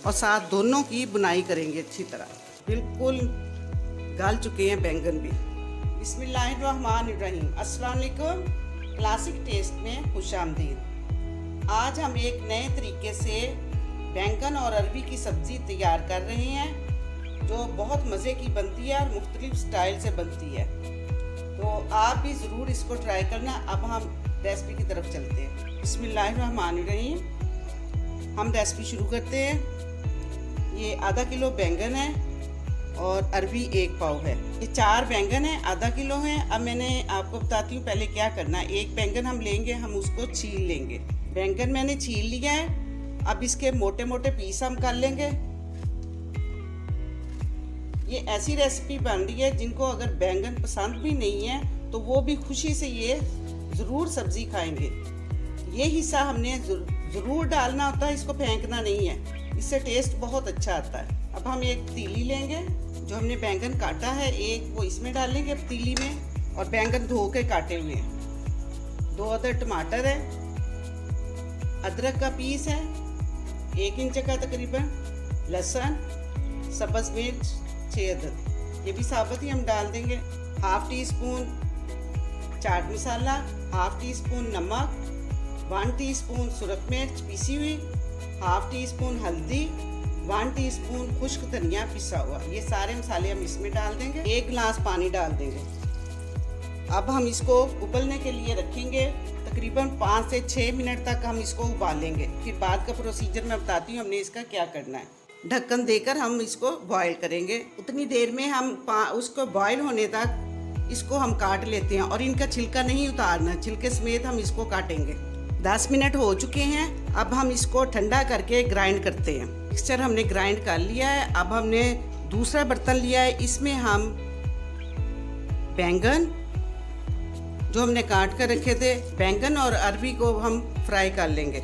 और साथ दोनों की बुनाई करेंगे अच्छी तरह। बिल्कुल गल चुके हैं बैंगन भी। बिस्मिल्लाहिर्रहमानिर्रहीम। अस्सलाम वालेकुम। क्लासिक टेस्ट में खुशामदीद। आज हम एक नए तरीके से बैंगन और अरबी की सब्ज़ी तैयार कर रहे हैं जो बहुत मज़े की बनती है और मुख्तलिफ स्टाइल से बनती है, तो आप भी ज़रूर इसको ट्राई करना। अब हम रेसिपी की तरफ चलते हैं। बिस्मिल्लाहिर्रहमानिर्रहीम। हम रेसिपी शुरू करते हैं। ये आधा किलो बैंगन है और अरबी 1 पाव है। ये 4 बैंगन है, आधा किलो है। अब मैंने आपको बताती हूँ पहले क्या करना है। एक बैंगन हम लेंगे, हम उसको छील लेंगे। बैंगन मैंने छील लिया है। अब इसके मोटे मोटे पीस हम कर लेंगे। ये ऐसी रेसिपी बन रही है जिनको अगर बैंगन पसंद भी नहीं है तो वो भी खुशी से ये ज़रूर सब्ज़ी खाएंगे। ये हिस्सा हमने ज़रूर डालना होता है, इसको फेंकना नहीं है, इससे टेस्ट बहुत अच्छा आता है। अब हम एक पतीली लेंगे, जो हमने बैंगन काटा है एक वो इसमें डालेंगे पतीली में, और बैंगन धो के काटे हुए हैं। 2 अदर टमाटर है, अदरक का पीस है 1 इंच का तकरीबन, लहसुन, सब्ज़ मिर्च 6 अदद, ये भी साबुत ही हम डाल देंगे। 1/2 टीस्पून चाट मसाला, 1/2 टीस्पून नमक, 1 टीस्पून सुरख मिर्च पीसी हुई, 1/2 टीस्पून हल्दी, 1 टीस्पून खुश्क धनिया पिसा हुआ। ये सारे मसाले हम इसमें डाल देंगे। 1 गिलास पानी डाल देंगे। अब हम इसको उबलने के लिए रखेंगे। तकरीबन 5 से 6 मिनट तक हम इसको उबालेंगे। फिर बाद का प्रोसीजर मैं बताती हूँ हमने इसका क्या करना है। ढक्कन देकर हम इसको बॉईल करेंगे। उतनी देर में हम उसको बॉईल होने तक इसको हम काट लेते हैं, और इनका छिलका नहीं उतारना, छिलके समेत हम इसको काटेंगे। 10 मिनट हो चुके हैं। अब हम इसको ठंडा करके ग्राइंड करते हैं। मिक्सचर हमने ग्राइंड कर लिया है। अब हमने दूसरा बर्तन लिया है, इसमें हम बैंगन जो हमने काट कर रखे थे, बैंगन और अरबी को हम फ्राई कर लेंगे।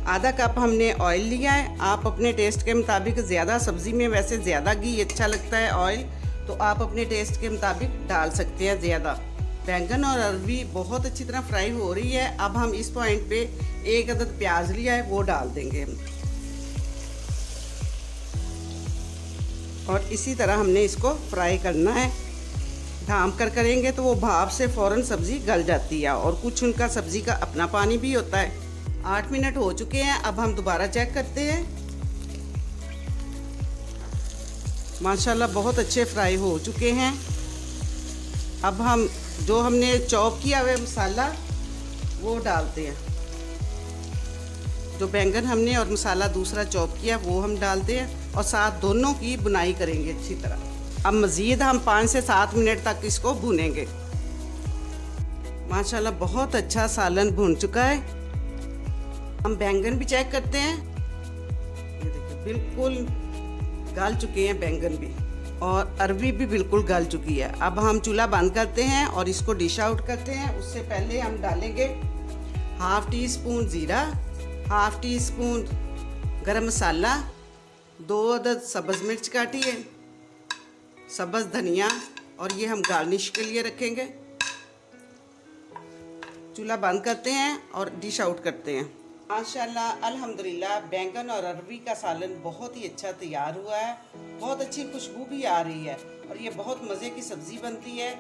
आधा कप हमने ऑयल लिया है। आप अपने टेस्ट के मुताबिक, ज़्यादा सब्ज़ी में वैसे ज़्यादा घी अच्छा लगता है ऑयल, तो आप अपने टेस्ट के मुताबिक डाल सकते हैं ज़्यादा। बैंगन और अरबी बहुत अच्छी तरह फ्राई हो रही है। अब हम इस पॉइंट पे 1 अदद प्याज लिया है वो डाल देंगे हम, और इसी तरह हमने इसको फ्राई करना है। ढाँप कर करेंगे तो वो भाप से फ़ौरन सब्ज़ी गल जाती है, और कुछ उनका सब्ज़ी का अपना पानी भी होता है। 8 मिनट हो चुके हैं। अब हम दोबारा चेक करते हैं। माशाल्लाह बहुत अच्छे फ्राई हो चुके हैं। अब हम जो हमने चॉप किया हुआ मसाला वो डालते हैं। जो बैंगन हमने और मसाला दूसरा चॉप किया वो हम डालते हैं, और साथ दोनों की बुनाई करेंगे अच्छी तरह। अब मज़ीद हम 5 से 7 मिनट तक इसको भूनेंगे। माशाल्लाह बहुत अच्छा सालन भुन चुका है। हम बैंगन भी चेक करते हैं। ये देखिए बिल्कुल गल चुके हैं बैंगन भी, और अरबी भी बिल्कुल गल चुकी है। अब हम चूल्हा बंद करते हैं और इसको डिश आउट करते हैं। उससे पहले हम डालेंगे 1/2 टीस्पून ज़ीरा, 1/2 टीस्पून गरम मसाला, 2 अदद सब्ज़ मिर्च काटी है, सब्ज़ धनिया, और ये हम गार्निश के लिए रखेंगे। चूल्हा बंद करते हैं और डिश आउट करते हैं। माशाल्लाह अल्हम्दुलिल्लाह बैंगन और अरबी का सालन बहुत ही अच्छा तैयार हुआ है। बहुत अच्छी खुशबू भी आ रही है, और ये बहुत मज़े की सब्ज़ी बनती है।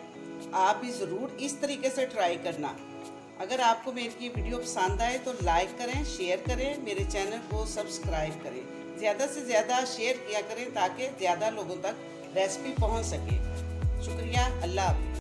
आप भी ज़रूर इस तरीके से ट्राई करना। अगर आपको मेरी वीडियो पसंद आए तो लाइक करें, शेयर करें, मेरे चैनल को सब्सक्राइब करें, ज़्यादा से ज़्यादा शेयर किया करें ताकि ज़्यादा लोगों तक रेसिपी पहुंच सके। शुक्रिया। अल्लाह हाफ़िज़।